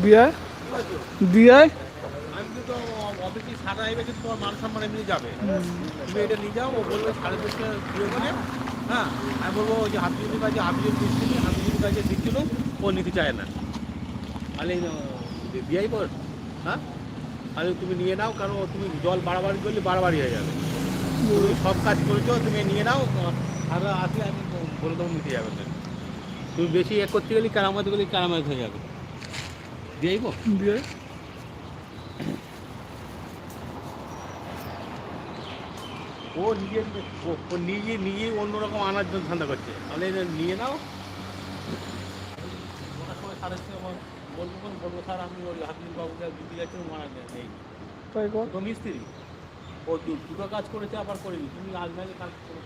বিয়ে বিয়ে আমি কিন্তু অফিসে সারা আইবে, কিন্তু তোমার মান সম্মান এমনি যাবে। তুমি এটা নিয়ে যাও, ও বলবে 10:30 দিয়ে বলে। হ্যাঁ, আমি বলবো ওই যে হাফিজুর কাছে, হাফিজুর দিচ্ছিল, হাফিজুর কাছে দিচ্ছিল, ও নিতে চায় না। তাহলে বিয়াই কর। হ্যাঁ, তাহলে তুমি নিয়ে নাও, কারণ তুমি জল বাড়াবাড়ি করলে বাড়াবাড়ি হয়ে যাবে। তুমি সব কাজ করেছো, তুমি নিয়ে নাও। আর আসলে আমি বলে দেবো নিতে যাবে না। তুমি বেশি করতে গেলে কারামাত গেলে কারামাত হয়ে যাবে। দিয়েইব বিয়ে ও নিজের ও নিজেই অন্যরকম আনার জন্য ধান্দা করছে। তাহলে এটা নিয়ে নাও। ওনার সময় স্যারের সঙ্গে আমার বলবো স্যার আমি ওই হাফিজ বাবুকে দিতে যাচ্ছি, মারা নেই। তাই কর তো মিস্ত্রি ও দুটো কাজ করেছে, আবার করিনি। তুমি আজ নাহলে কাজ করো।